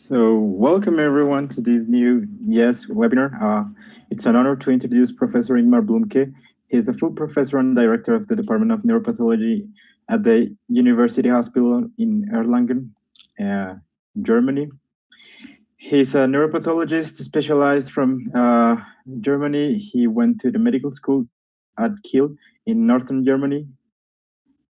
So welcome everyone to this new YES webinar. It's an honor to introduce Professor Ingmar Blümcke. He is a full professor and director of the Department of Neuropathology at the University Hospital in Erlangen, Germany. He's a neuropathologist specialized from Germany. He went to the medical school at Kiel in northern Germany.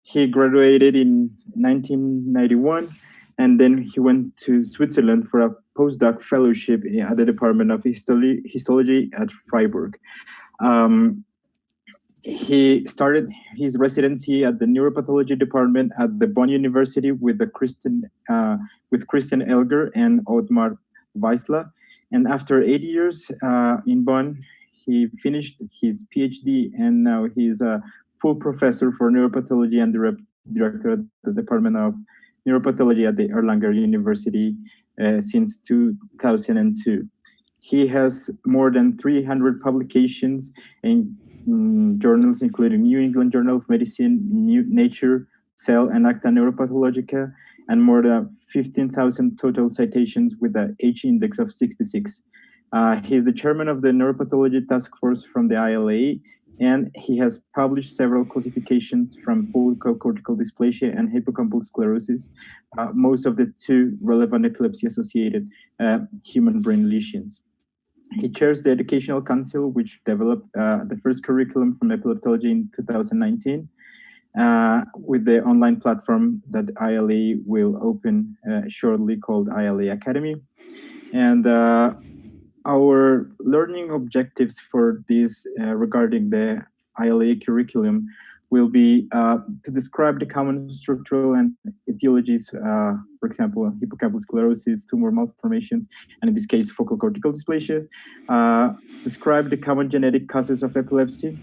He graduated in 1991. And then he went to Switzerland for a postdoc fellowship at the Department of Histology at Freiburg. He started his residency at the Neuropathology department at the Bonn University with Christian Elger and Ottmar Weissler. And after 8 years in Bonn, he finished his PhD, and now he's a full professor for neuropathology and director at the Department of Neuropathology at the Erlangen University since 2002. He has more than 300 publications in journals, including New England Journal of Medicine, Nature, Cell, and Acta Neuropathologica, and more than 15,000 total citations with an H index of 66. He's the chairman of the Neuropathology Task Force from the ILAE, and he has published several classifications from cortical dysplasia and hippocampal sclerosis, most of the two relevant epilepsy-associated human brain lesions. He chairs the Educational Council, which developed the first curriculum from epileptology in 2019, with the online platform that ILAE will open shortly called ILAE Academy. And our learning objectives for this regarding the ILAE curriculum will be to describe the common structural and etiologies, for example, hippocampal sclerosis, tumor malformations, and in this case, focal cortical dysplasia, describe the common genetic causes of epilepsy,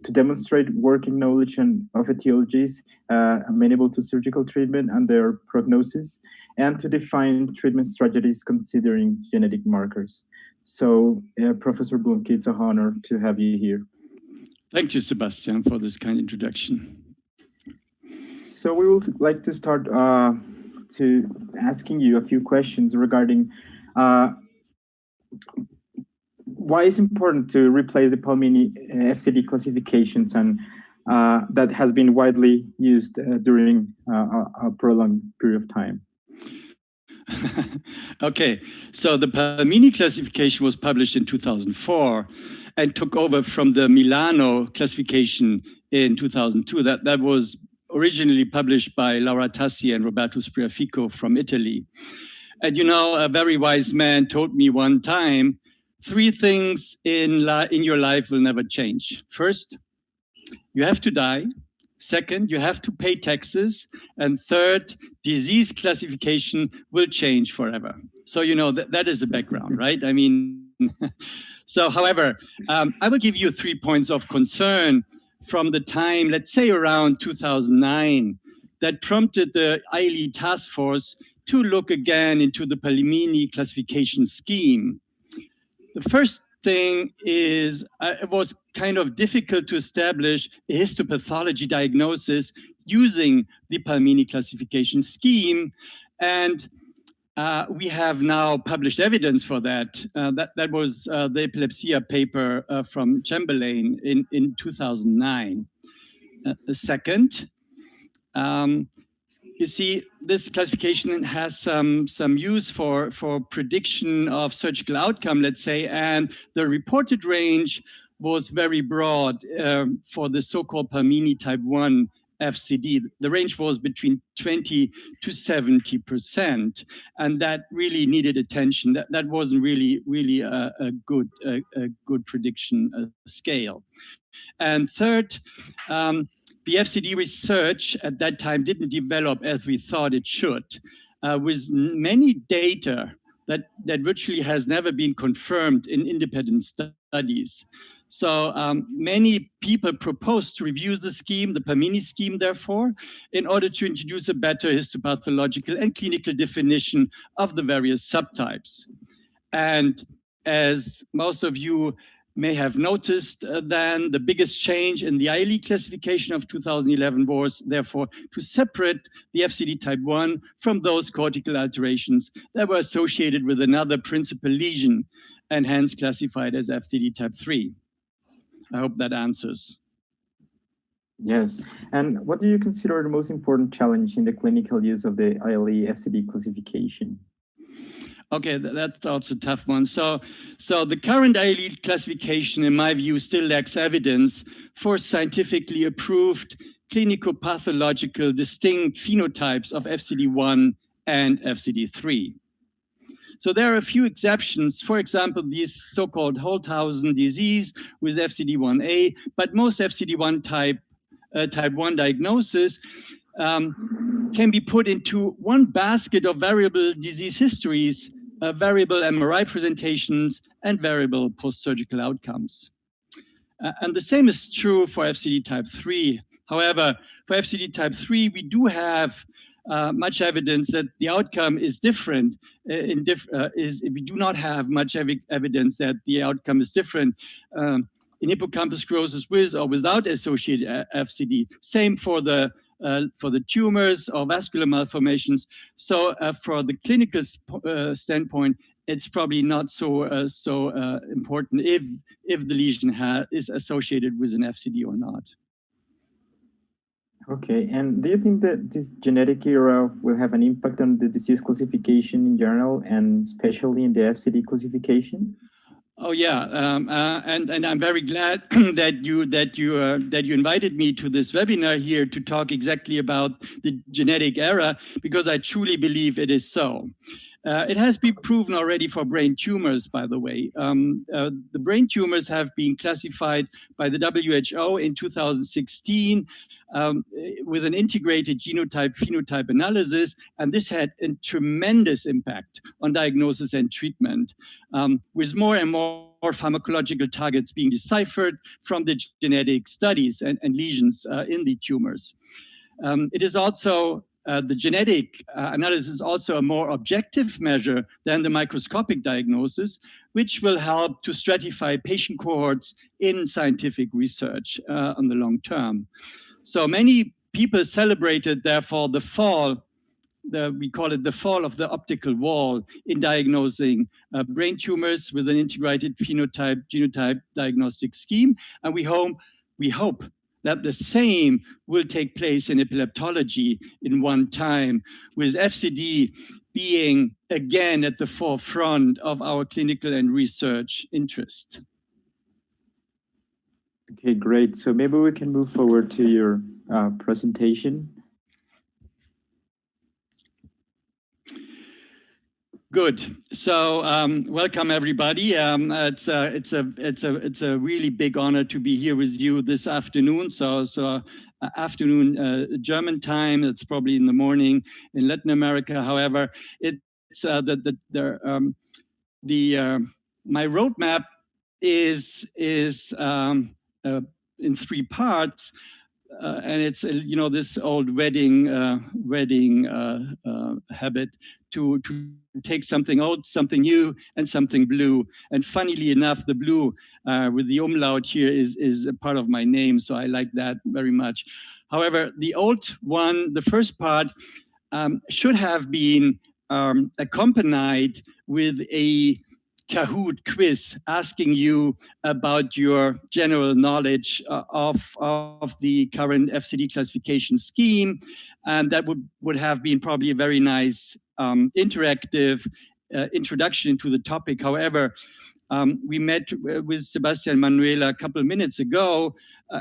to demonstrate working knowledge of etiologies amenable to surgical treatment and their prognosis, and to define treatment strategies considering genetic markers. So, Professor Blümcke, it's an honor to have you here. Thank you, Sebastian, for this kind introduction. So we would like to start to asking you a few questions regarding why it's important to replace the Palmini FCD classifications, and that has been widely used during a prolonged period of time. Okay, so the Palmini classification was published in 2004 and took over from the Milano classification in 2002. That was originally published by Laura Tassi and Roberto Spriafico from Italy. And you know, a very wise man told me one time, 3 things in your life will never change. First, you have to die. Second, you have to pay taxes. And third, disease classification will change forever. So, you know, that is the background, right? I mean, so however, I will give you 3 points of concern from the time, let's say around 2009, that prompted the ILAE task force to look again into the Palmini classification scheme. The first thing is it was kind of difficult to establish a histopathology diagnosis using the Palmini classification scheme. And we have now published evidence for that. That was the Epilepsia paper from Chamberlain in 2009. Second, you see, this classification has some use for prediction of surgical outcome, let's say, and the reported range was very broad for the so-called Palmini type 1 FCD. The range was between 20 to 70%, and that really needed attention. That wasn't really a good prediction scale. And third, the FCD research at that time didn't develop as we thought it should, with many data that virtually has never been confirmed in independent studies. So many people proposed to review the scheme, the Palmini scheme, therefore, in order to introduce a better histopathological and clinical definition of the various subtypes. And as most of you may have noticed then the biggest change in the ILAE classification of 2011 was therefore to separate the FCD type 1 from those cortical alterations that were associated with another principal lesion and hence classified as FCD type 3. I hope that answers. Yes. And what do you consider the most important challenge in the clinical use of the ILAE FCD classification? Okay, that's also a tough one. So the current ILAE classification, in my view, still lacks evidence for scientifically approved clinico-pathological distinct phenotypes of FCD1 and FCD3. So there are a few exceptions. For example, these so-called Holthausen disease with FCD1A, but most FCD1 type 1 diagnosis can be put into one basket of variable disease histories, variable MRI presentations, and variable post-surgical outcomes. And the same is true for FCD type 3. However, for FCD type 3, we do have much evidence that the outcome is different. We do not have much evidence that the outcome is different in hippocampal sclerosis with or without associated FCD. Same for the tumors or vascular malformations. So for the clinical standpoint, it's probably not so important if the lesion is associated with an FCD or not. Okay, and do you think that this genetic era will have an impact on the disease classification in general, and especially in the FCD classification? Oh yeah, and I'm very glad that you invited me to this webinar here to talk exactly about the genetic era, because I truly believe it is so. It has been proven already for brain tumors, by the way. The brain tumors have been classified by the WHO in 2016 with an integrated genotype-phenotype analysis, and this had a tremendous impact on diagnosis and treatment, with more and more pharmacological targets being deciphered from the genetic studies and lesions in the tumors. It is also the genetic analysis is also a more objective measure than the microscopic diagnosis, which will help to stratify patient cohorts in scientific research on the long term. So many people celebrated, therefore, the fall, we call it the fall of the optical wall in diagnosing brain tumors with an integrated phenotype-genotype diagnostic scheme. And we hope that the same will take place in epileptology in one time, with FCD being again at the forefront of our clinical and research interest. Okay, great. So maybe we can move forward to your presentation. Good. So welcome everybody. It's a really big honor to be here with you this afternoon. So afternoon German time. It's probably in the morning in Latin America. However, it's my roadmap is in three parts. And it's this old wedding habit to take something old, something new, and something blue. And funnily enough, the blue with the umlaut here is a part of my name, so I like that very much. However, the old one, the first part, should have been accompanied with a Kahoot quiz asking you about your general knowledge of the current FCD classification scheme. And that would have been probably a very nice interactive introduction to the topic. However, we met with Sebastian and Manuela a couple of minutes ago,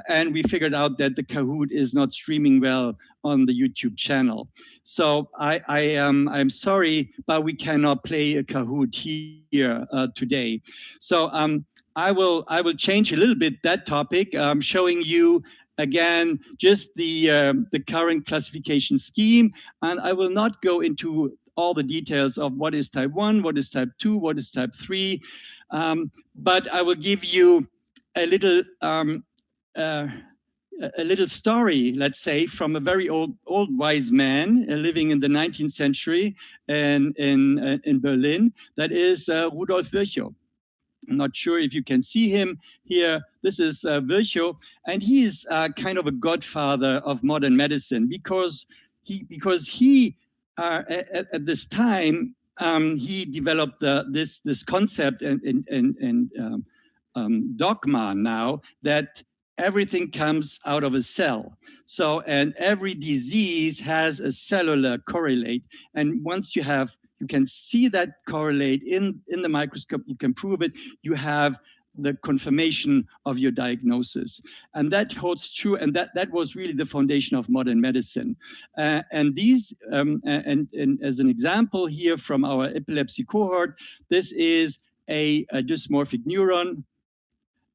and we figured out that the Kahoot is not streaming well on the YouTube channel. So I'm sorry, but we cannot play a Kahoot here today. So I will change a little bit that topic, showing you again just the current classification scheme, and I will not go into all the details of what is type 1, what is type 2, what is type 3. But I will give you a little story, let's say, from a very old wise man living in the 19th century in Berlin. That is Rudolf Virchow. I'm not sure if you can see him here. This is Virchow, and he is kind of a godfather of modern medicine because he at this time he developed this concept and dogma now that everything comes out of a cell. So, and every disease has a cellular correlate. And once you can see that correlate in the microscope, you can prove it, you have the confirmation of your diagnosis. And that holds true, and that was really the foundation of modern medicine. And these, and as an example here from our epilepsy cohort, this is a dysmorphic neuron.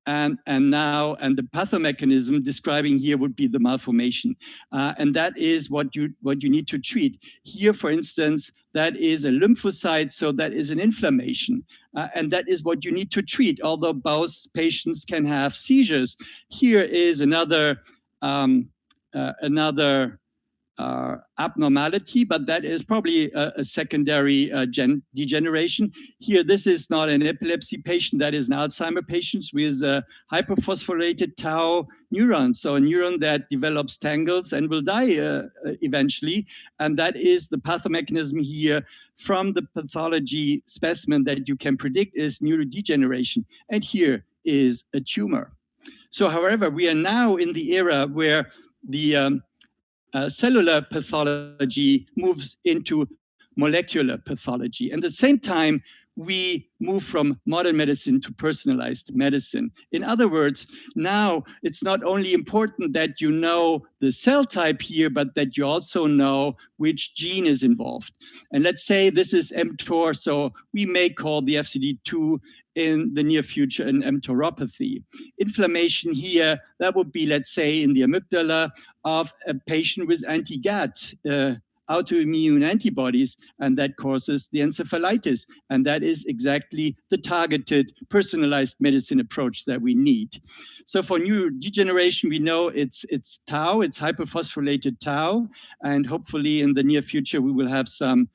And the pathomechanism describing here would be the malformation, and that is what you need to treat. Here, for instance, that is a lymphocyte, so that is an inflammation, and that is what you need to treat. Although both patients can have seizures, here is another abnormality, but that is probably a secondary degeneration. Here, this is not an epilepsy patient, that is an Alzheimer patient with a hyperphosphorylated tau neuron. So a neuron that develops tangles and will die eventually. And that is the pathomechanism here from the pathology specimen that you can predict is neurodegeneration. And here is a tumor. So however, we are now in the era where the cellular pathology moves into molecular pathology. And at the same time, we move from modern medicine to personalized medicine. In other words, now it's not only important that you know the cell type here, but that you also know which gene is involved. And let's say this is mTOR, so we may call the FCD2 in the near future an mTORopathy. Inflammation here, that would be, let's say, in the amygdala of a patient with anti-GAD, autoimmune antibodies, and that causes the encephalitis. And that is exactly the targeted, personalized medicine approach that we need. So for neurodegeneration, we know it's tau, it's hyperphosphorylated tau, and hopefully in the near future, we will have some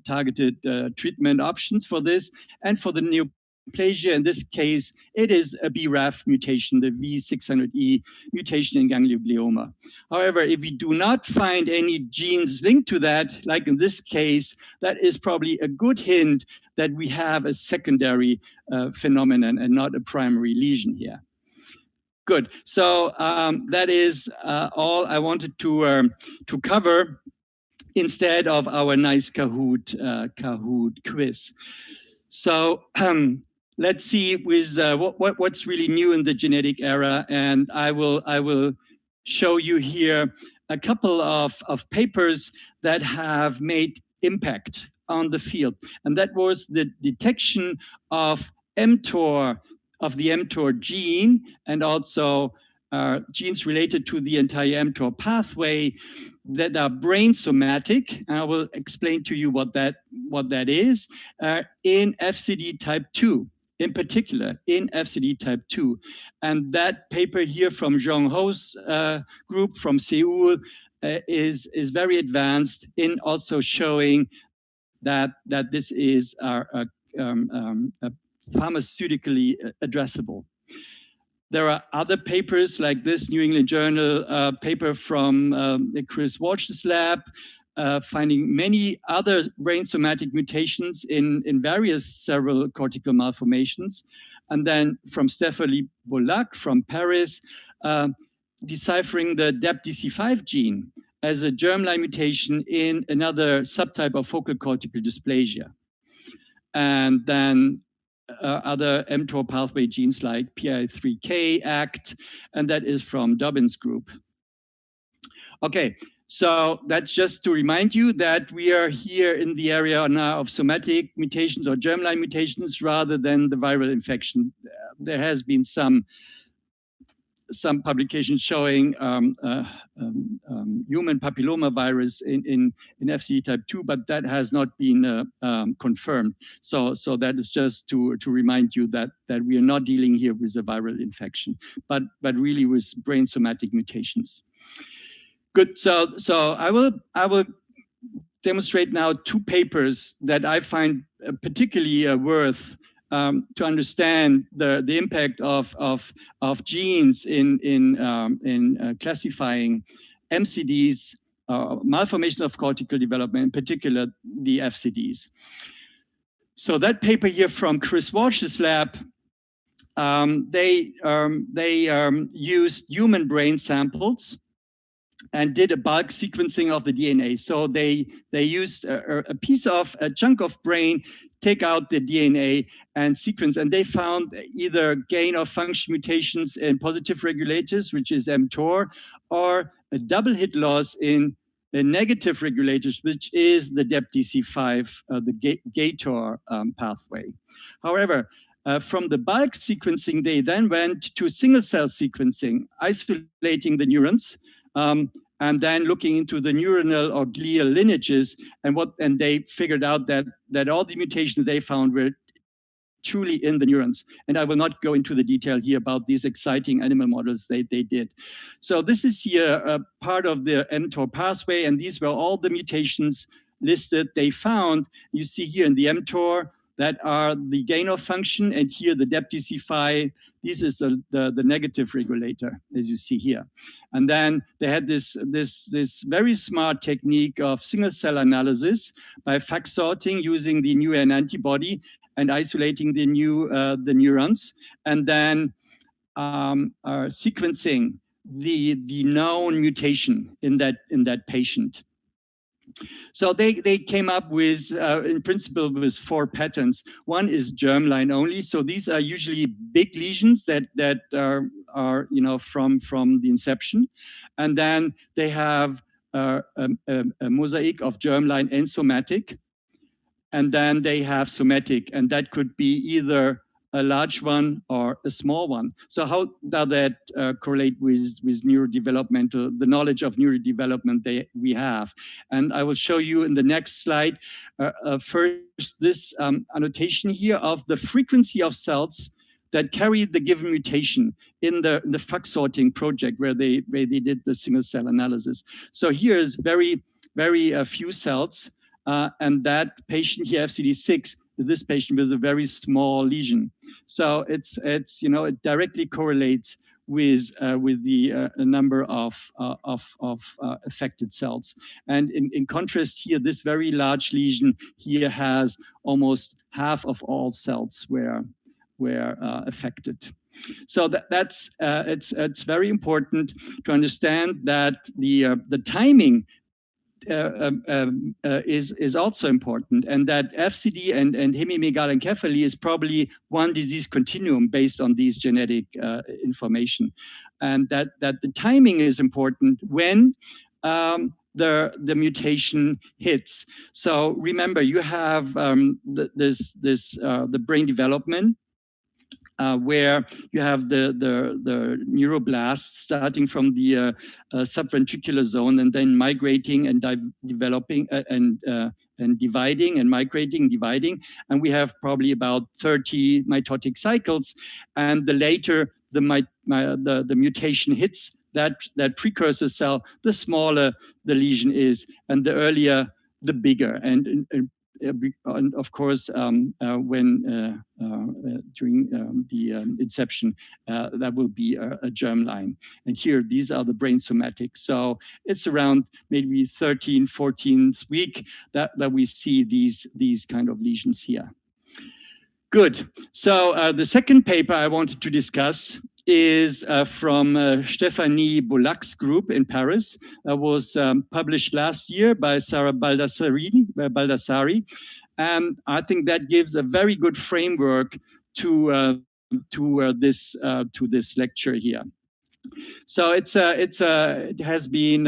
targeted treatment options for this. And for the neoplasia, in this case, it is a BRAF mutation, the V600E mutation in ganglioma. However, if we do not find any genes linked to that, like in this case, that is probably a good hint that we have a secondary phenomenon and not a primary lesion here. Good. So that is all I wanted to cover instead of our nice Kahoot quiz. So let's see with what's really new in the genetic era, and I will show you here a couple of papers that have made impact on the field, and that was the detection of mTOR, of the mTOR gene, and also genes related to the entire mTOR pathway that are brain somatic. And I will explain to you what that is in FCD type 2, in particular in FCD type 2. And that paper here from Zhong Ho's group from Seoul is very advanced in also showing that this is pharmaceutically addressable. There are other papers like this New England Journal paper from Chris Walsh's lab, finding many other brain somatic mutations in various cerebral cortical malformations. And then from Stéphanie Bolac from Paris, deciphering the Dept DC5 gene as a germline mutation in another subtype of focal cortical dysplasia. And then other mTOR pathway genes like PI3K, ACT, and that is from Dobbin's group. Okay, so that's just to remind you that we are here in the area now of somatic mutations or germline mutations rather than the viral infection. There has been some publications showing human papillomavirus in FCD type 2, but that has not been confirmed. So that is just to remind you that we are not dealing here with a viral infection, but really with brain somatic mutations. Good. So I will demonstrate now two papers that I find particularly worth to understand the impact of genes in classifying MCDs, malformations of cortical development, in particular the FCDs. So that paper here from Chris Walsh's lab, they used human brain samples and did a bulk sequencing of the DNA. So they used a chunk of brain, take out the DNA and sequence, and they found either gain of function mutations in positive regulators, which is mTOR, or a double hit loss in the negative regulators, which is the Dept DC5, the GATOR pathway. However, from the bulk sequencing, they then went to single cell sequencing, isolating the neurons, and then looking into the neuronal or glial lineages, and they figured out that all the mutations they found were truly in the neurons. And I will not go into the detail here about these exciting animal models they did. So this is here a part of the mTOR pathway, and these were all the mutations listed they found. You see here in the mTOR that are the gain of function, and here the Dept DC5, this is the negative regulator, as you see here. And then they had this very smart technique of single cell analysis by FACS sorting using the new antibody and isolating the neurons, and then sequencing the known mutation in that patient. So they came up with, in principle, with 4 patterns. One is germline only. So these are usually big lesions that are from the inception, and then they have a mosaic of germline and somatic, and then they have somatic, and that could be either a large one or a small one. So how does that correlate with neurodevelopmental, the knowledge of neurodevelopment we have? And I will show you in the next slide, first this annotation here of the frequency of cells that carry the given mutation in the FACS sorting project where they did the single cell analysis. So here is very few cells, and that patient here, FCD6, this patient with a very small lesion. So it directly correlates with the number of affected cells. And in contrast here, this very large lesion here has almost half of all cells were affected. So it's very important to understand that the timing is also important, and that FCD and hemimegalencephaly is probably one disease continuum based on these genetic information, and that the timing is important when the mutation hits. So remember, you have the brain development, where you have the neuroblasts starting from the subventricular zone and then migrating and developing and dividing and migrating, dividing. And we have probably about 30 mitotic cycles. And the later the mutation hits that precursor cell, the smaller the lesion is, and the earlier, the bigger. And of course, when during the inception, that will be a germline. And here, these are the brain somatic. So it's around maybe 13th, 14th week that we see these kind of lesions here. Good. So the second paper I wanted to discuss is from Stéphanie Boulac's group in Paris. That was published last year by Sara Baldassari. And I think that gives a very good framework to this lecture here. So it has been,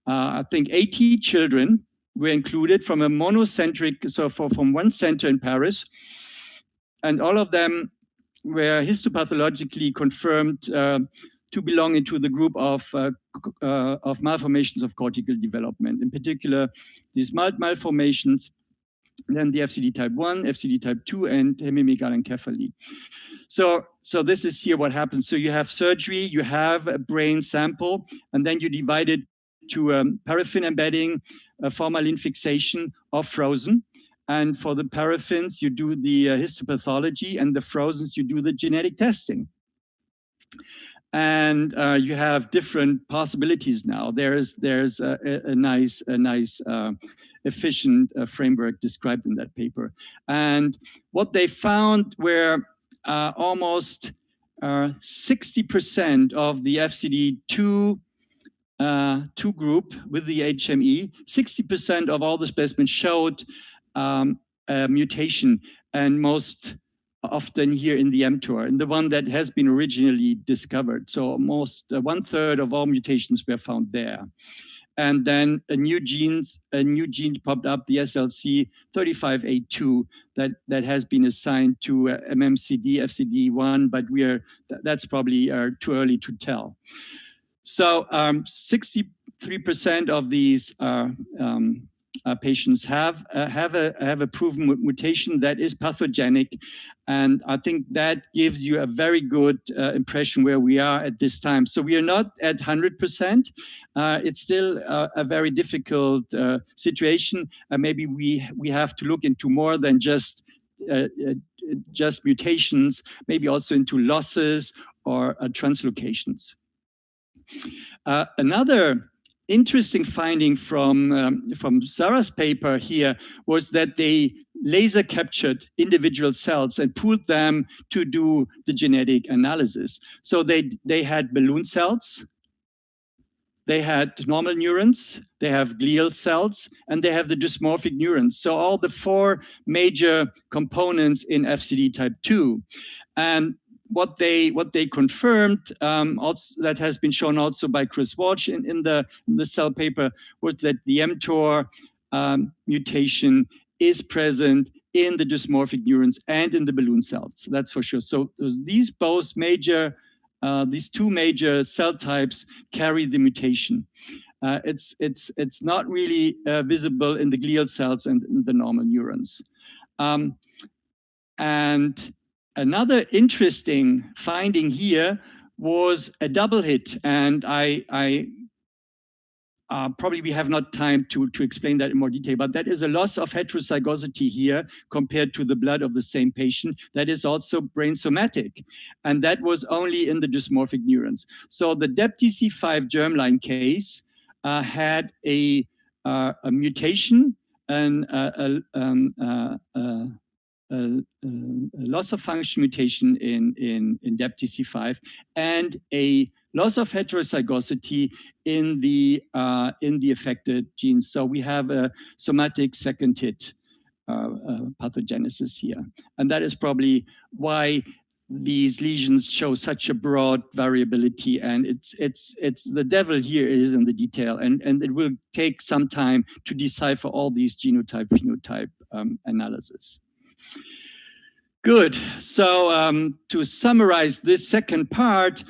I think 80 children were included from a monocentric, so from one center in Paris. And all of them were histopathologically confirmed to belong into the group of malformations of cortical development. In particular, these malformations, then the FCD type 1, FCD type 2, and hemimegalencephaly. So this is here what happens. So you have surgery, you have a brain sample, and then you divide it to paraffin embedding, formalin fixation, or frozen. And for the paraffins, you do the histopathology, and the frozens, you do the genetic testing. And you have different possibilities now. There's a nice efficient framework described in that paper. And what they found were almost 60% of the FCD2 group with the HME, 60% of all the specimens showed a mutation, and most often here in the mTOR, and the one that has been originally discovered. So almost 1/3 of all mutations were found there. And then a new gene popped up, the SLC35A2, that has been assigned to MMCD, FCD1, but that's probably too early to tell. So 63% of these patients have a proven mutation that is pathogenic, and I think that gives you a very good impression where we are at this time. So we are not at 100%. It's still a very difficult situation. Maybe we have to look into more than just mutations, maybe also into losses or translocations. Another interesting finding from Sarah's paper here was that they laser captured individual cells and pooled them to do the genetic analysis. So they had balloon cells, they had normal neurons, they have glial cells, and they have the dysmorphic neurons. So all the 4 major components in FCD type 2. And what they confirmed, also that has been shown also by Chris Walsh in the Cell paper, was that the mTOR mutation is present in the dysmorphic neurons and in the balloon cells. That's for sure. So these two major cell types carry the mutation. It's not really visible in the glial cells and in the normal neurons. And another interesting finding here was a double hit, and I probably we have not time to explain that in more detail, but that is a loss of heterozygosity here compared to the blood of the same patient. That is also brain somatic, and that was only in the dysmorphic neurons. So the Dept DC5 germline case had a mutation and a loss of function mutation in Dept DC5 and a loss of heterozygosity in the affected genes. So we have a somatic second hit pathogenesis here, and that is probably why these lesions show such a broad variability. And it's the devil here is in the detail, and it will take some time to decipher all these genotype phenotype analysis. Good. So to summarize this second part,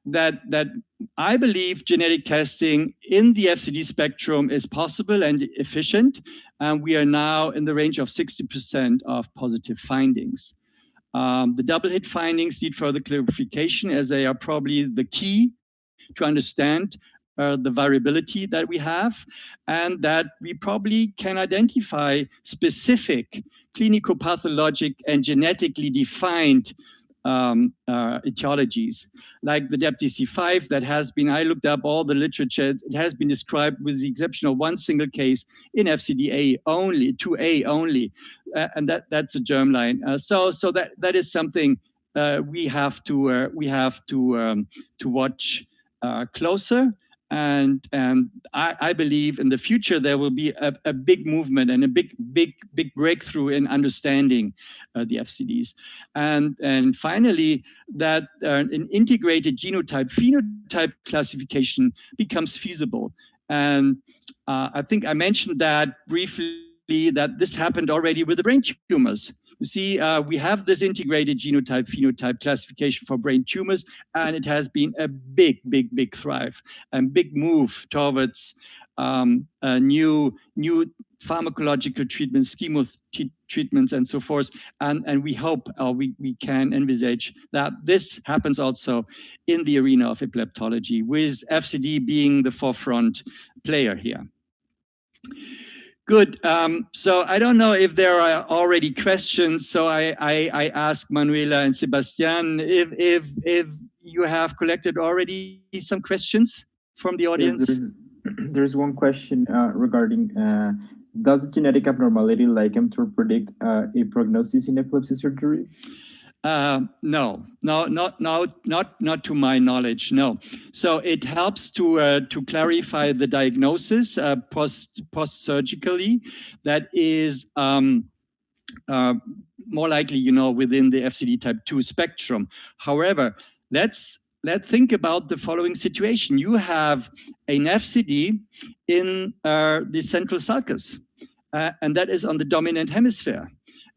that I believe genetic testing in the FCD spectrum is possible and efficient, and we are now in the range of 60% of positive findings. The double hit findings need further clarification, as they are probably the key to understand the variability that we have, and that we probably can identify specific clinicopathologic and genetically defined etiologies, like the Dept DC5 that has been, I looked up all the literature, it has been described with the exception of one single case in FCDA only, 2A only, and that's a germline. So that is something we have to watch closer. And I believe in the future there will be a big movement and a big breakthrough in understanding the FCDs. And finally, that an integrated genotype-phenotype classification becomes feasible. And I think I mentioned that briefly, that this happened already with the brain tumors. You see, we have this integrated genotype-phenotype classification for brain tumors, and it has been a big thrive and big move towards new pharmacological treatments, chemo treatments, and so forth. And we hope we can envisage that this happens also in the arena of epileptology, with FCD being the forefront player here. Good. So I don't know if there are already questions. So I ask Manuela and Sebastian if you have collected already some questions from the audience. Yes, there's one question regarding does genetic abnormality like to predict a prognosis in epilepsy surgery? No, not to my knowledge. No. So it helps to clarify the diagnosis post surgically. That is more likely, within the FCD type 2 spectrum. However, let's think about the following situation. You have an FCD in the central sulcus, and that is on the dominant hemisphere.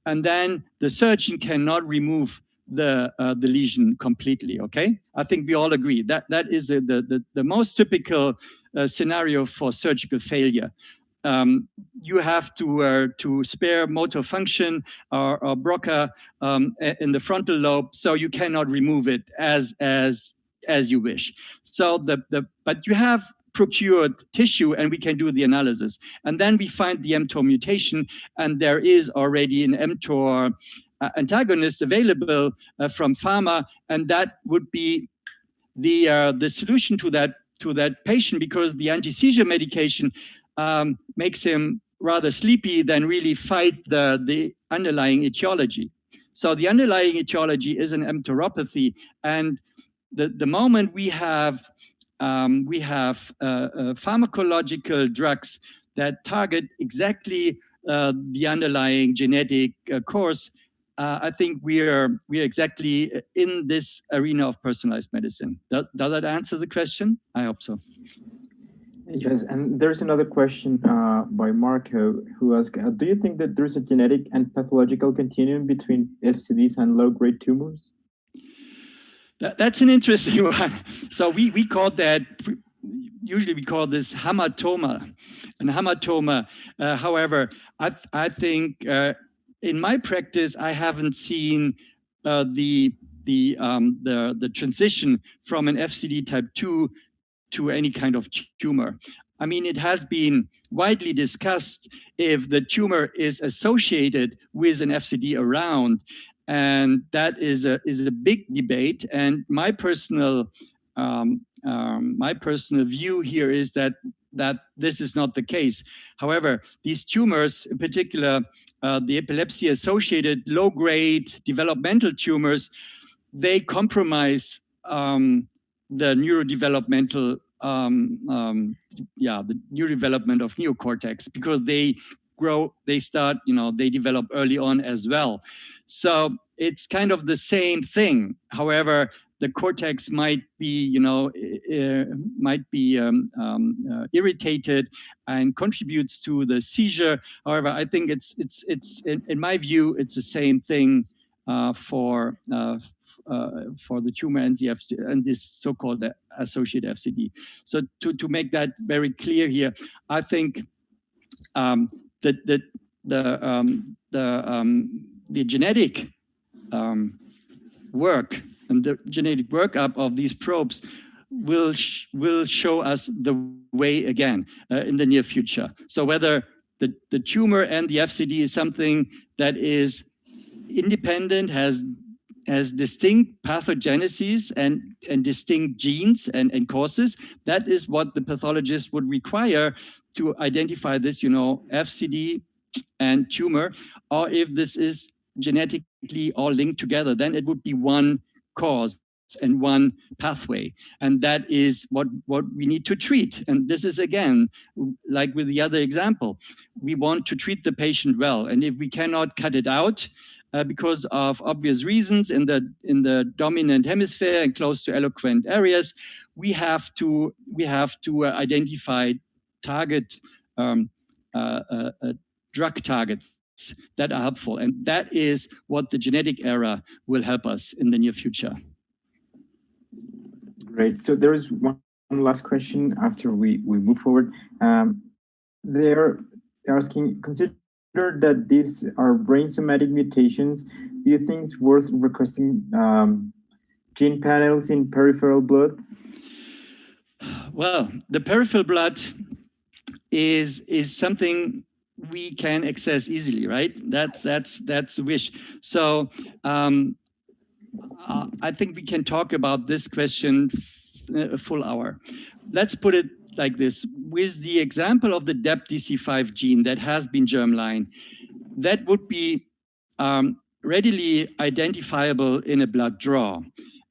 And then the surgeon cannot remove the lesion completely, okay? I think we all agree that that is the most typical scenario for surgical failure. You have to spare motor function or Broca in the frontal lobe, so you cannot remove it as you wish. So but you have procured tissue and we can do the analysis. And then we find the mTOR mutation, and there is already an mTOR antagonist available from pharma, and that would be the solution to that patient, because the anti-seizure medication makes him rather sleepy than really fight the underlying etiology. So the underlying etiology is an mTORopathy, and the moment we have pharmacological drugs that target exactly the underlying genetic course, I think we're exactly in this arena of personalized medicine. Does that answer the question? I hope so. Yes, and there's another question by Mark who asked, do you think that there's a genetic and pathological continuum between FCDs and low-grade tumors? That's an interesting one. So we call that, usually we call this hamartoma. And hamartoma, however, I think in my practice, I haven't seen the transition from an FCD type 2 to any kind of tumor. I mean, it has been widely discussed if the tumor is associated with an FCD around, and that is a big debate. And my personal view here is that this is not the case. However, these tumors, in particular, the epilepsy-associated low-grade developmental tumors, they compromise the neurodevelopmental, the neurodevelopment of neocortex, because they develop early on as well. So it's kind of the same thing. However, the cortex might be, irritated and contributes to the seizure. However, I think it's in my view, it's the same thing for the tumor and the FCD, and this so-called associated FCD. So to make that very clear here, I think the genetic work and the genetic workup of these probes will show us the way again in the near future. So whether the tumor and the FCD is something that is independent, has distinct pathogenesis and distinct genes and causes, that is what the pathologist would require to identify this, FCD and tumor, or if this is genetically all linked together, then it would be one cause and one pathway. And that is what we need to treat. And this is, again, like with the other example, we want to treat the patient well. And if we cannot cut it out because of obvious reasons in the dominant hemisphere and close to eloquent areas, we have to identify target drug targets that are helpful. And that is what the genetic era will help us in the near future. Great. So there is one last question after we move forward. They're asking, consider that these are brain somatic mutations. Do you think it's worth requesting gene panels in peripheral blood? Well, the peripheral blood is something we can access easily, right? That's the wish. So I think we can talk about this question a full hour. Let's put it like this. With the example of the Dept DC5 gene that has been germline, that would be readily identifiable in a blood draw.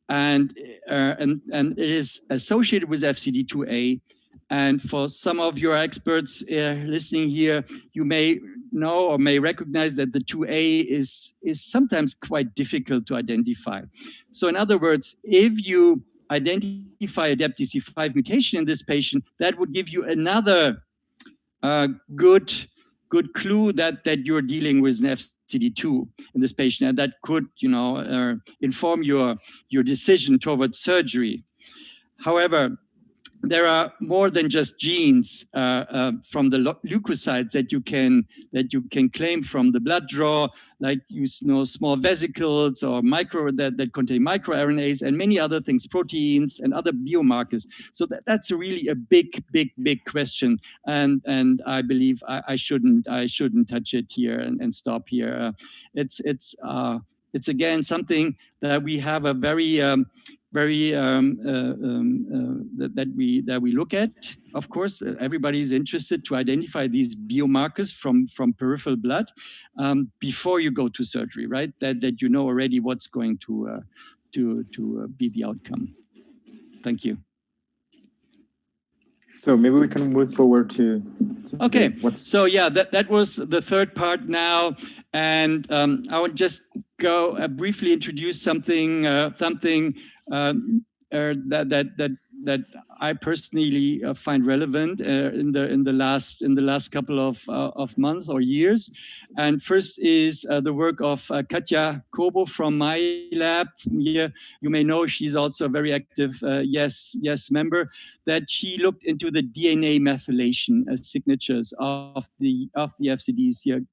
And it is associated with FCD2A. And for some of your experts listening here, you may know or may recognize that the 2A is sometimes quite difficult to identify. So in other words, if you identify a Dept DC5 mutation in this patient, that would give you another good clue that you're dealing with an FCD2 in this patient, and that could, inform your decision towards surgery. However, there are more than just genes from the leukocytes that you can claim from the blood draw, like small vesicles or that contain microRNAs and many other things, proteins and other biomarkers. So that's really a big question, and I believe I shouldn't touch it here and stop here. It's again something that we have a very that we look at. Of course, everybody is interested to identify these biomarkers from peripheral blood before you go to surgery, right? That you know already what's going to be the outcome. Thank you. So maybe we can move forward to okay. So yeah, that was the third part now, and I would just go briefly introduce something that I personally find relevant in the last couple of months or years. And first is the work of Katya Cobo from my lab. Here, you may know she's also a very active Yes member. That she looked into the DNA methylation signatures of the FCDs here,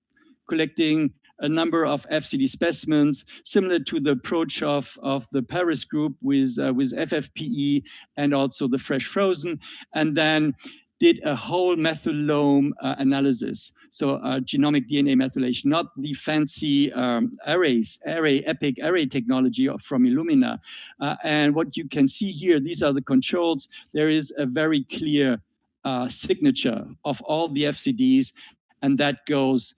collecting a number of FCD specimens, similar to the approach of the Paris group with FFPE and also the fresh frozen, and then did a whole methylome analysis. So genomic DNA methylation, not the fancy EPIC array technology from Illumina. And what you can see here, these are the controls. There is a very clear signature of all the FCDs, and that goes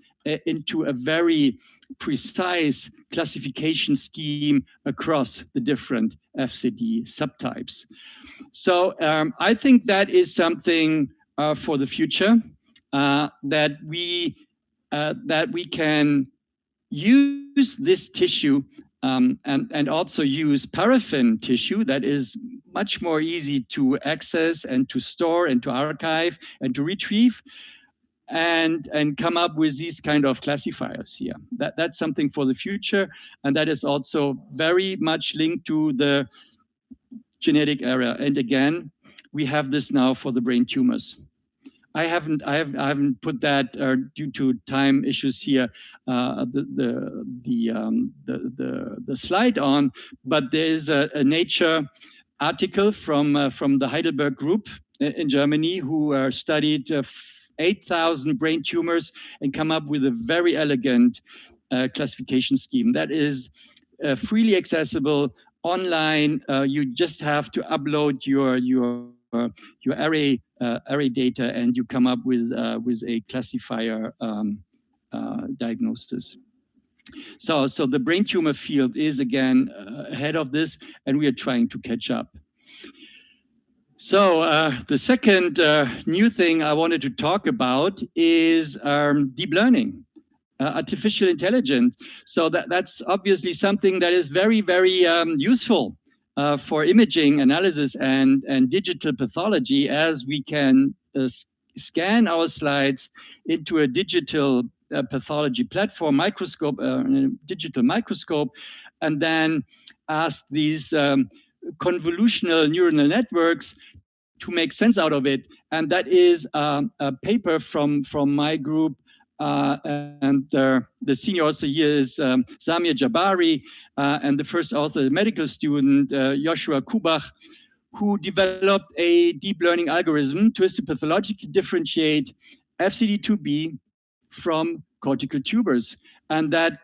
into a very precise classification scheme across the different FCD subtypes. So I think that is something for the future, that we can use this tissue and also use paraffin tissue that is much more easy to access and to store and to archive and to retrieve, and come up with these kind of classifiers here. That's something for the future, and that is also very much linked to the genetic area. And again, we have this now for the brain tumors. I haven't put that due to time issues here the slide on, but there is a Nature article from the Heidelberg group in Germany who studied 8,000 brain tumors and come up with a very elegant classification scheme that is freely accessible online. You just have to upload your array data, and you come up with a classifier diagnosis. So the brain tumor field is again ahead of this, and we are trying to catch up. So the second new thing I wanted to talk about is deep learning, artificial intelligence. So that's obviously something that is very, very useful for imaging analysis and digital pathology, as we can scan our slides into a digital pathology platform, microscope, digital microscope, and then ask these convolutional neural networks to make sense out of it. And that is a paper from my group, and the senior author here is Samir Jabari, and the first author, medical student, Joshua Kubach, who developed a deep learning algorithm to histopathologically differentiate FCD2B from cortical tubers. And that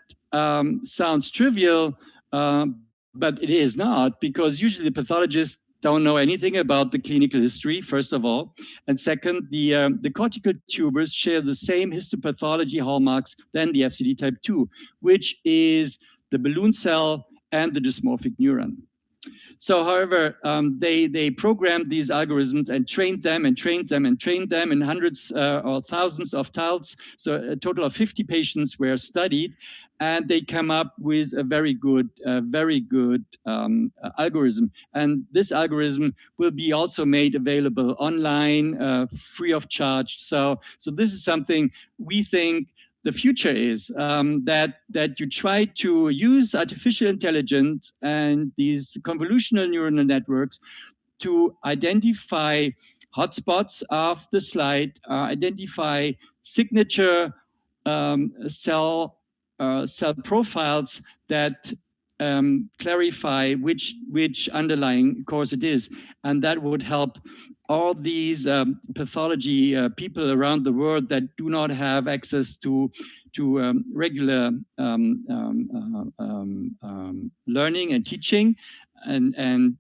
sounds trivial, but it is not, because usually the pathologists don't know anything about the clinical history, first of all. And second, the cortical tubers share the same histopathology hallmarks than the FCD type 2, which is the balloon cell and the dysmorphic neuron. So, however, they programmed these algorithms and trained them and trained them and trained them in hundreds or thousands of tiles. So a total of 50 patients were studied, and they come up with a very good algorithm. And this algorithm will be also made available online, free of charge. So this is something we think the future is, that you try to use artificial intelligence and these convolutional neural networks to identify hotspots of the slide, identify signature cell profiles that clarify which underlying cause it is. And that would help all these pathology people around the world that do not have access to regular learning and teaching, and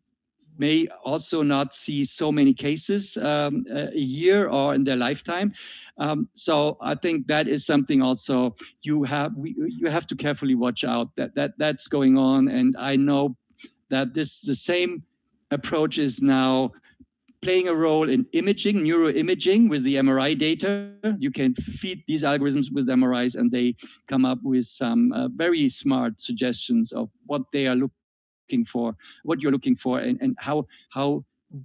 may also not see so many cases a year or in their lifetime. So I think that is something also you have to carefully watch out that's going on. And I know that the same approach is now playing a role in imaging, neuroimaging with the MRI data. You can feed these algorithms with MRIs and they come up with some very smart suggestions of what they are looking for, what you're looking for, and how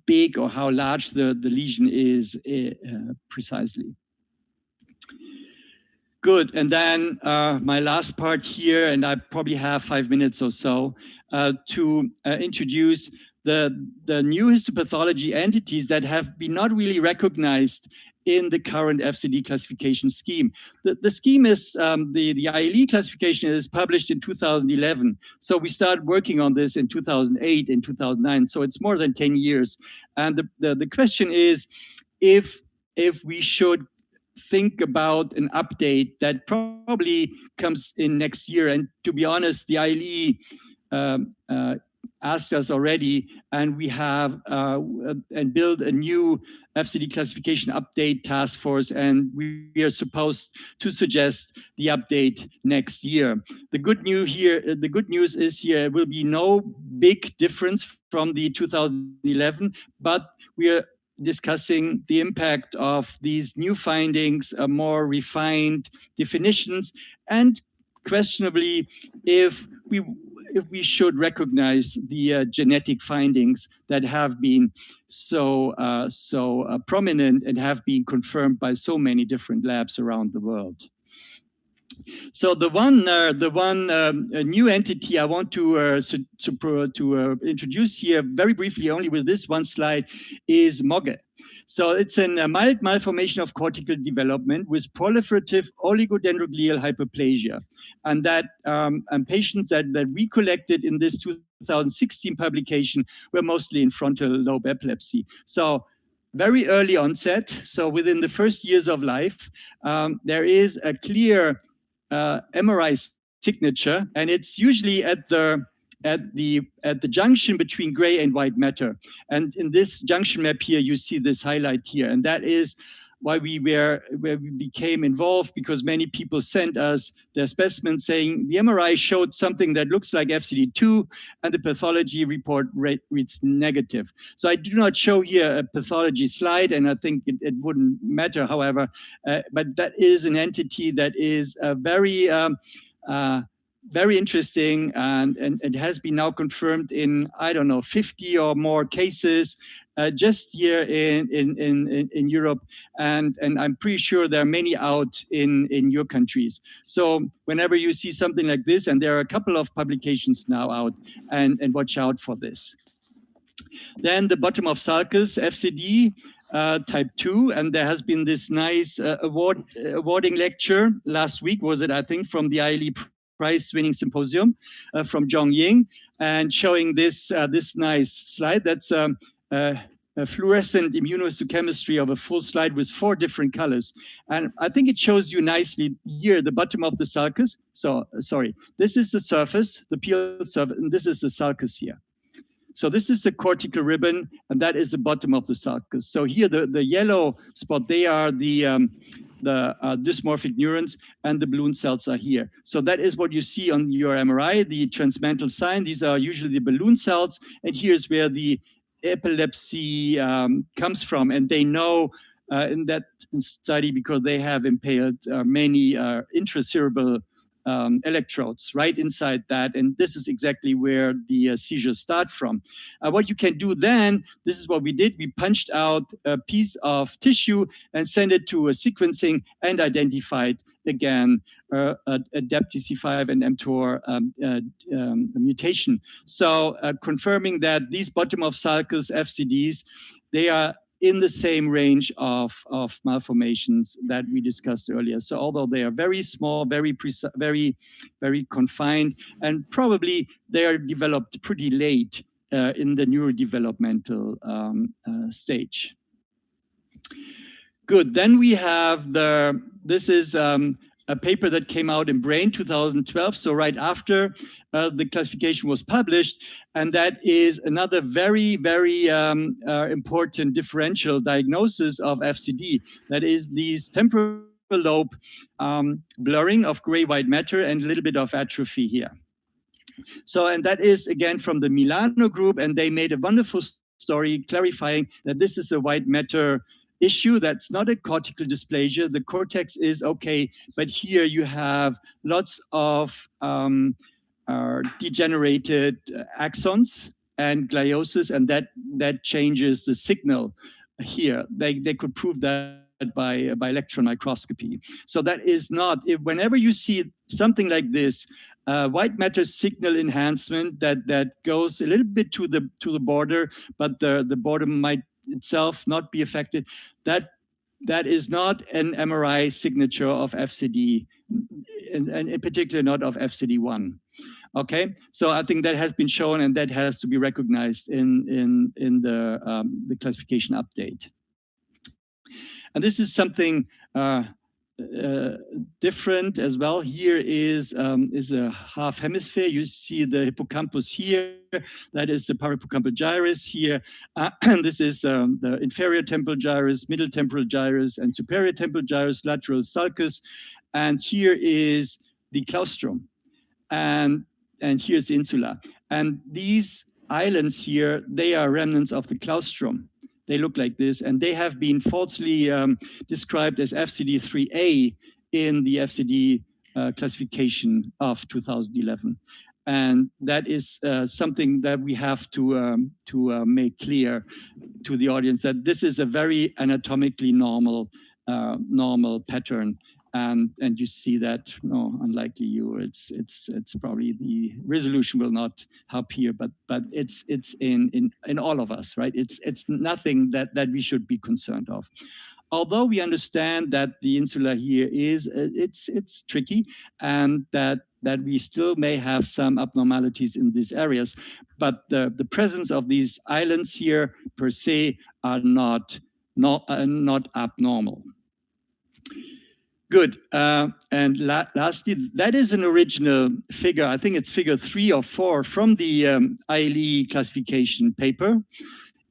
big or how large the lesion is precisely. Good, and then my last part here, and I probably have 5 minutes or so to introduce the new histopathology entities that have been not really recognized in the current FCD classification scheme. The scheme is, the ILAE classification is published in 2011. So we started working on this in 2008 and 2009. So it's more than 10 years. And the question is if we should think about an update that probably comes in next year. And to be honest, the ILAE asked us already, and we have and built a new FCD classification update task force, and we are supposed to suggest the update next year. The good news is there will be no big difference from the 2011, but we are discussing the impact of these new findings, more refined definitions, and questionably if we should recognize the genetic findings that have been so prominent and have been confirmed by so many different labs around the world. So the one new entity I want to introduce here very briefly, only with this one slide, is Mugga. So it's a mild malformation of cortical development with proliferative oligodendroglial hyperplasia, and that patients that we collected in this 2016 publication were mostly in frontal lobe epilepsy. So very early onset. So within the first years of life, there is a clear MRI signature, and it's usually at the junction between gray and white matter. And in this junction map here, you see this highlight here, and that is why we became involved, because many people sent us their specimens saying the MRI showed something that looks like FCD2 and the pathology report reads negative. So I do not show here a pathology slide, and I think it wouldn't matter, however, but that is an entity that is very interesting, and it has been now confirmed in, I don't know, 50 or more cases just here in Europe, and I'm pretty sure there are many out in your countries. So whenever you see something like this, and there are a couple of publications now out, and watch out for this. Then the bottom of Sarkis FCD type 2, and there has been this nice awarding lecture last week, was it, I think, from the ILAE prize-winning symposium from Zhong Ying, and showing this nice slide. That's fluorescent immunohistochemistry of a full slide with 4 different colors. And I think it shows you nicely here, the bottom of the sulcus. So, sorry, this is the surface, the peeled surface, and this is the sulcus here. So this is the cortical ribbon, and that is the bottom of the sulcus. So here, the yellow spot, they are the dysmorphic neurons, and the balloon cells are here. So that is what you see on your MRI, the transmantle sign. These are usually the balloon cells, and here's where the epilepsy comes from. And they know in that study, because they have impaled many intracerebral electrodes right inside that. And this is exactly where the seizures start from. What you can do then, this is what we did. We punched out a piece of tissue and sent it to a sequencing and identified again a Dept DC5 and mTOR mutation. So confirming that these bottom of sulcus FCDs, they are in the same range of malformations that we discussed earlier. So although they are very small, very confined, and probably they are developed pretty late in the neurodevelopmental stage. Good, then we have this is a paper that came out in Brain 2012, so right after the classification was published, and that is another very, very important differential diagnosis of FCD. That is these temporal lobe blurring of gray-white matter and a little bit of atrophy here. So, and that is again from the Milano group, and they made a wonderful story clarifying that this is a white matter issue. That's not a cortical dysplasia. The cortex is okay, but here you have lots of degenerated axons and gliosis, and that changes the signal here. They could prove that by electron microscopy. So that is not, whenever you see something like this, white matter signal enhancement that goes a little bit to the border, but the border might itself not be affected, that is not an MRI signature of FCD, and in particular not of FCD1. Okay, so I think that has been shown, and that has to be recognized in the classification update. And this is something different as well. Here is a half hemisphere. You see the hippocampus here. That is the parahippocampal gyrus here. And this is the inferior temporal gyrus, middle temporal gyrus, and superior temporal gyrus, lateral sulcus. And here is the claustrum. And here's the insula. And these islands here, they are remnants of the claustrum. They look like this, and they have been falsely described as FCD3A in the FCD classification of 2011. And that is something that we have to make clear to the audience, that this is a very anatomically normal pattern. And you see that, no, unlikely you, it's probably the resolution will not help here, but it's in all of us, right? It's nothing that we should be concerned of. Although we understand that the insula here is, it's tricky, and that we still may have some abnormalities in these areas, but the presence of these islands here per se are not abnormal. Good. And lastly, that is an original figure. I think it's figure 3 or 4 from the ILAE classification paper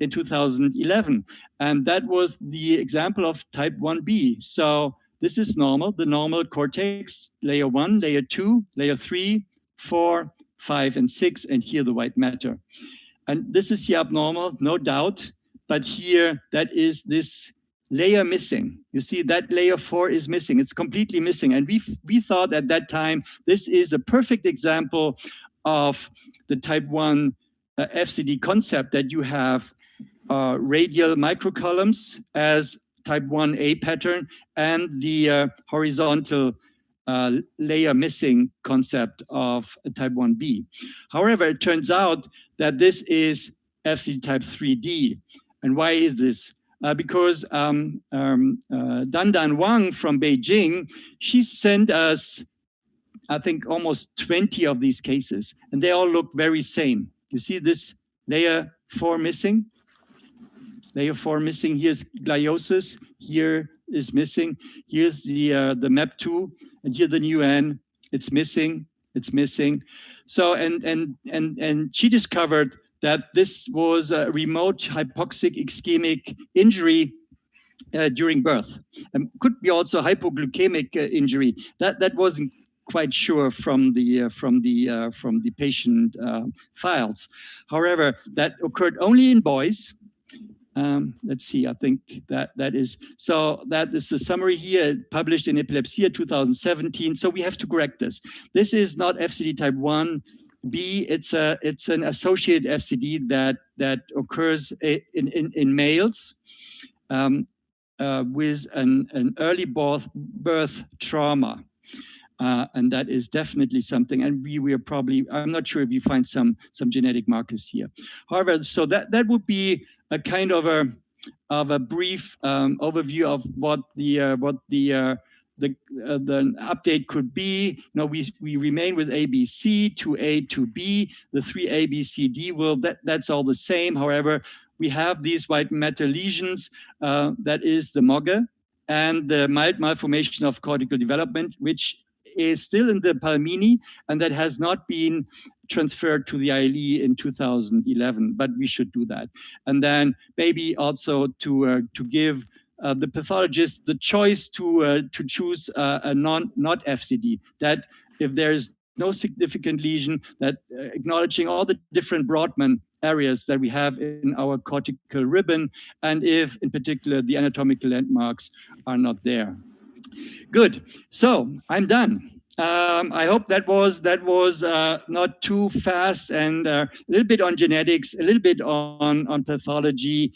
in 2011. And that was the example of type 1B. So this is normal, the normal cortex, layer 1, layer 2, layer 3, 4, 5, and 6, and here the white matter. And this is the abnormal, no doubt. But here, that is this layer missing. You see that layer 4 is missing. It's completely missing. And we thought at that time, this is a perfect example of the type 1 FCD concept, that you have radial microcolumns as type 1A pattern, and the horizontal layer missing concept of type 1B. However, it turns out that this is FCD type 3D. And why is this? Because Dandan Wang from Beijing, she sent us, I think, almost 20 of these cases, and they all look very same. You see this layer 4 missing? layer 4 missing. Here's gliosis. Here is missing. Here's the MEP2, and here the new N. It's missing. It's missing. So and she discovered that this was a remote hypoxic ischemic injury during birth. Could be also hypoglycemic injury. That wasn't quite sure from the patient files. However, that occurred only in boys. Let's see, I think that is the summary here, published in Epilepsia 2017. So we have to correct this. This is not FCD type 1B, it's an associated FCD that occurs in males with an early birth trauma. And that is definitely something, and we are probably, I'm not sure if you find some genetic markers here. However, so that would be a kind of a brief overview of what the update could be. Now we remain with ABC, 2A, 2B, the 3A, B, C, D. Well, that's all the same. However, we have these white matter lesions. That is the Mugga, and the mild malformation of cortical development, which is still in the Palmini, and that has not been transferred to the ILAE in 2011, but we should do that. And then maybe also to give the pathologist the choice to choose a not FCD, that if there is no significant lesion, that acknowledging all the different Brodmann areas that we have in our cortical ribbon, and if in particular the anatomical landmarks are not there. Good. So I'm done. I hope that was not too fast, and a little bit on genetics, a little bit on pathology.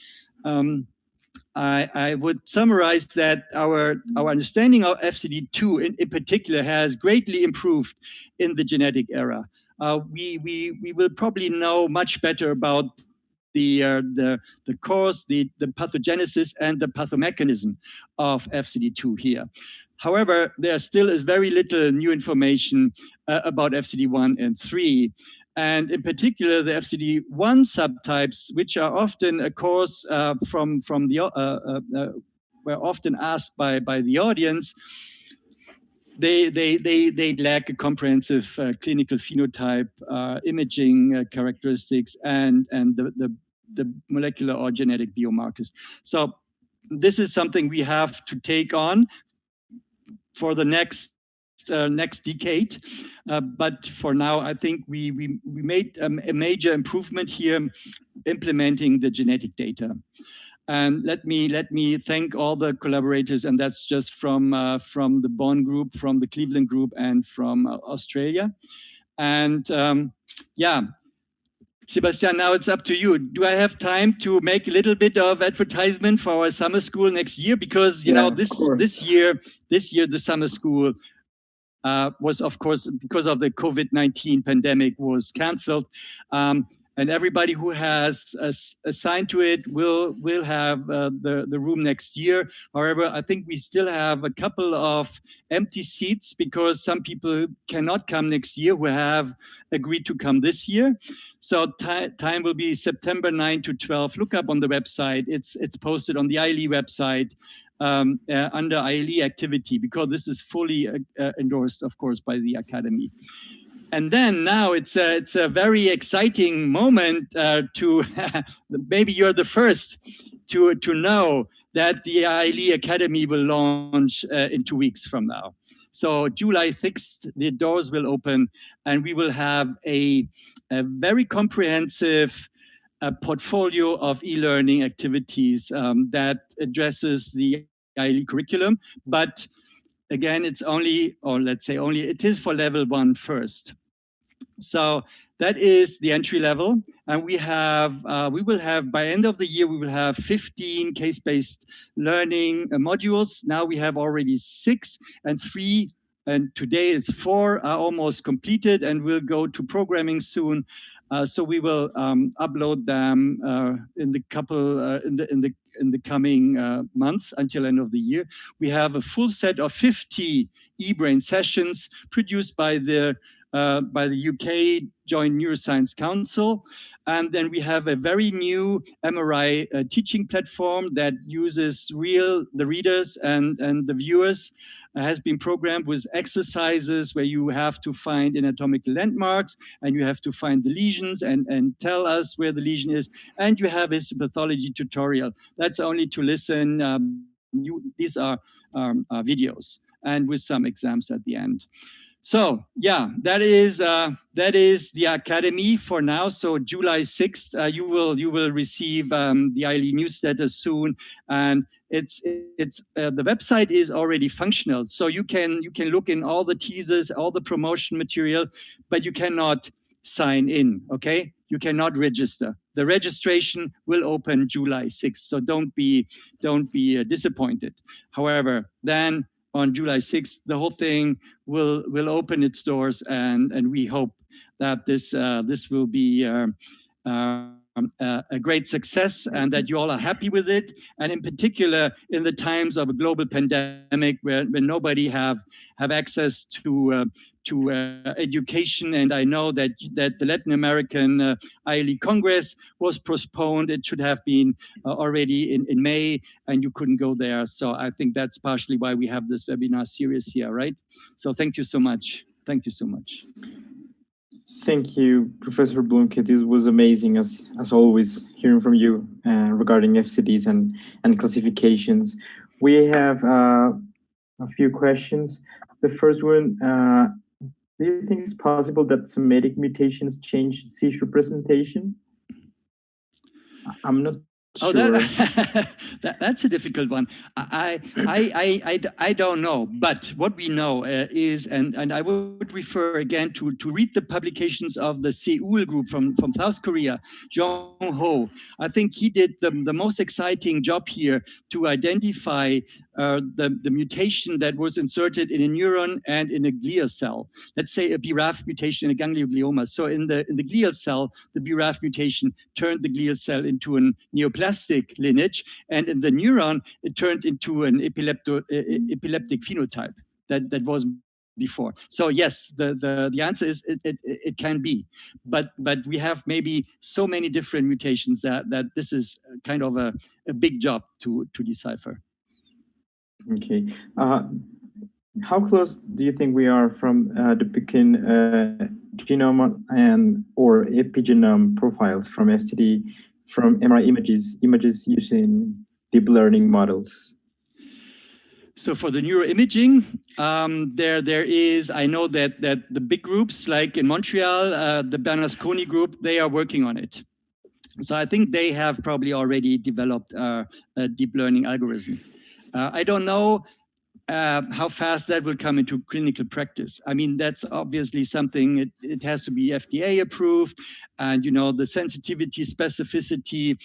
I would summarize that our understanding of FCD2 in particular has greatly improved in the genetic era. We will probably know much better about the cause, the pathogenesis, and the pathomechanism of FCD2 here. However, there still is very little new information about FCD1 and 3. And in particular, the FCD1 subtypes, which are often a cause were often asked by the audience, they lack a comprehensive clinical phenotype, imaging characteristics, and the molecular or genetic biomarkers. So this is something we have to take on for the next decade, but for now, I think we made a major improvement here, implementing the genetic data. And let me thank all the collaborators, and that's just from the Bonn group, from the Cleveland group, and from Australia. And yeah, Sebastian, now it's up to you. Do I have time to make a little bit of advertisement for our summer school next year? Because you know this year the summer school was, of course, because of the COVID-19 pandemic, was canceled. And everybody who has assigned to it will have the room next year. However, I think we still have a couple of empty seats because some people cannot come next year who have agreed to come this year. So time will be September 9 to 12. Look up on the website. It's posted on the ILAE website under ILAE activity, because this is fully endorsed, of course, by the Academy. And then now it's a very exciting moment to maybe you're the first to know that the ILAE Academy will launch in 2 weeks from now. So July 6th, the doors will open, and we will have a very comprehensive portfolio of e-learning activities that addresses the ILAE curriculum. But again, it's only, or let's say only, it is for level 1 first. So that is the entry level, and we will have by end of the year, we will have 15 case-based learning modules. Now we have already 6, and 3, and today it's 4 are almost completed, and we'll go to programming soon. So we will upload them in the coming months until end of the year. We have a full set of 50 eBrain sessions produced by the by the UK Joint Neuroscience Council. And then we have a very new MRI teaching platform that uses the readers and the viewers, has been programmed with exercises where you have to find anatomical landmarks and you have to find the lesions and tell us where the lesion is. And you have a histopathology tutorial. That's only to listen. These are videos and with some exams at the end. So yeah, that is the Academy for now. So July 6th, you will receive the ILAE newsletter soon, and the website is already functional. So you can look in all the teasers, all the promotion material, but you cannot sign in. Okay, you cannot register. The registration will open July 6th. So don't be disappointed. However, then on July 6th, the whole thing will open its doors, and we hope that this will be a great success and that you all are happy with it. And in particular, in the times of a global pandemic where nobody have access to education, and I know that the Latin American ILAE Congress was postponed. It should have been already in May, and you couldn't go there. So I think that's partially why we have this webinar series here, right? So thank you so much. Thank you so much. Thank you, Professor Blümcke. This was amazing, as always, hearing from you regarding FCDs and classifications. We have a few questions. The first one, do you think it's possible that somatic mutations change seizure presentation? I'm not sure. That's a difficult one. I don't know, but what we know is, and I would refer again to read the publications of the Seoul group from South Korea, Jong Ho. I think he did the most exciting job here to identify the mutation that was inserted in a neuron and in a glial cell. Let's say a BRAF mutation in a ganglioglioma. So in the glial cell, the BRAF mutation turned the glial cell into a neoplastic lineage, and in the neuron, it turned into an epileptic phenotype that was before. So yes, the answer is it can be, but we have maybe so many different mutations that this is kind of a big job to decipher. Okay. How close do you think we are from depicting genome or epigenome profiles from FCD from MRI images using deep learning models? So for the neuroimaging, there is, I know that the big groups like in Montreal, the Bernasconi group, they are working on it. So I think they have probably already developed a deep learning algorithm. I don't know how fast that will come into clinical practice. I mean, that's obviously something, it has to be FDA approved, and the sensitivity, specificity,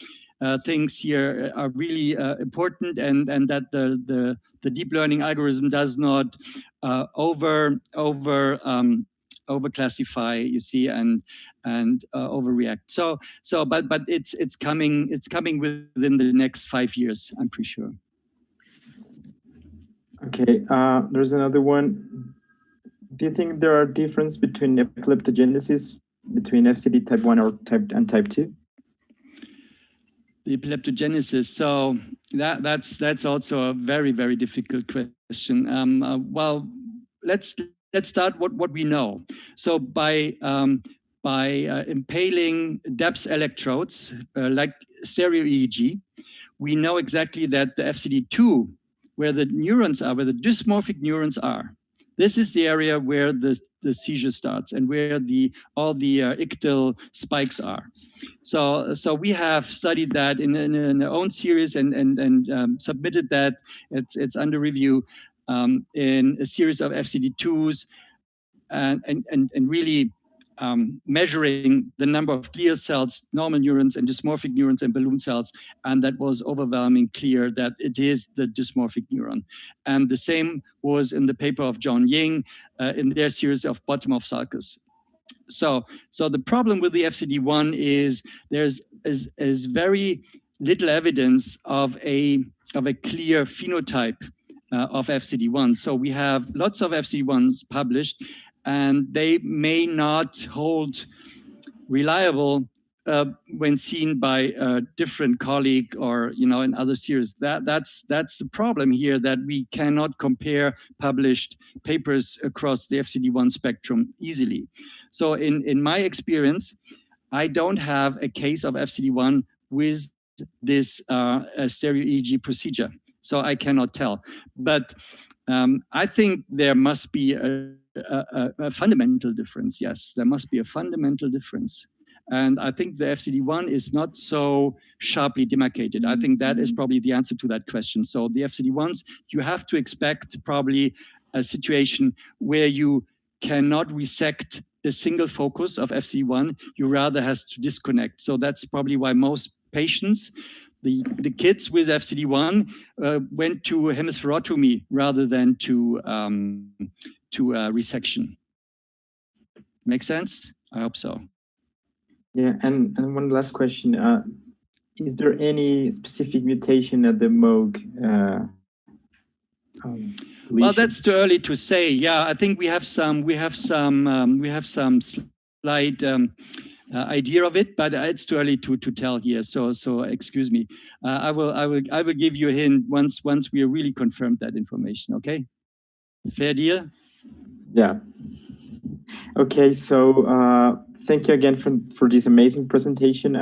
things here are really important, and that the deep learning algorithm does not over classify, you see, and overreact. So but it's coming within the next 5 years, I'm pretty sure. Okay, there's another one. Do you think there are differences between epileptogenesis between FCD type 1 or type 2? The epileptogenesis. So that's also a very, very difficult question. Well, let's start what we know. So by impaling Dept electrodes like stereo EEG, we know exactly that the FCD2, where the neurons are, where the dysmorphic neurons are, this is the area where the seizure starts and where all the ictal spikes are. So we have studied that in our own series and submitted that. It's under review in a series of FCD2s and really measuring the number of glial cells, normal neurons and dysmorphic neurons and balloon cells, and that was overwhelmingly clear that it is the dysmorphic neuron. And the same was in the paper of John Ying in their series of bottom of Sarkis. So the problem with the FCD1 is there's very little evidence of a clear phenotype of FCD1. So we have lots of FCD1s published, and they may not hold reliable when seen by a different colleague or in other series. That's the problem here, that we cannot compare published papers across the FCD1 spectrum easily. So in my experience, I don't have a case of FCD1 with this stereo EEG procedure, so I cannot tell. But I think there must be a fundamental difference. Yes, there must be a fundamental difference. And I think the FCD1 is not so sharply demarcated. I think that is probably the answer to that question. So the FCD1s, you have to expect probably a situation where you cannot resect a single focus of FCD1. You rather has to disconnect. So that's probably why most patients, the kids with FCD1 went to hemispherotomy rather than to resection. Make sense? I hope so. Yeah, and one last question. Is there any specific mutation at the MOG? Well, that's too early to say. Yeah, I think we have some slight idea of it, but it's too early to tell here. So excuse me. I will give you a hint once we really confirmed that information. Okay, fair deal. Yeah. Okay, so thank you again for this amazing presentation.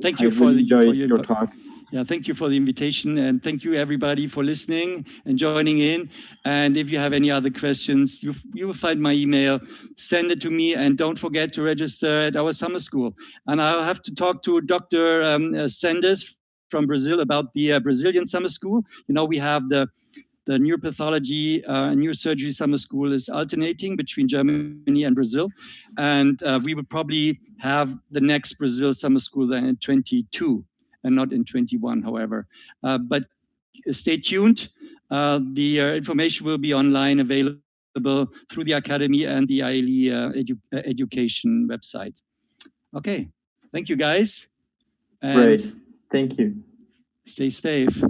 Thank you for your talk. Yeah, thank you for the invitation, and thank you everybody for listening and joining in. And if you have any other questions, you will find my email. Send it to me, and don't forget to register at our summer school. And I'll have to talk to Dr. Sanders from Brazil about the Brazilian summer school. We have the neuropathology neurosurgery summer school is alternating between Germany and Brazil, and we will probably have the next Brazil summer school then in 22 and not in 21, however. But stay tuned. The information will be online available through the Academy and the ILAE education website. Okay, thank you guys. And great, thank you. Stay safe.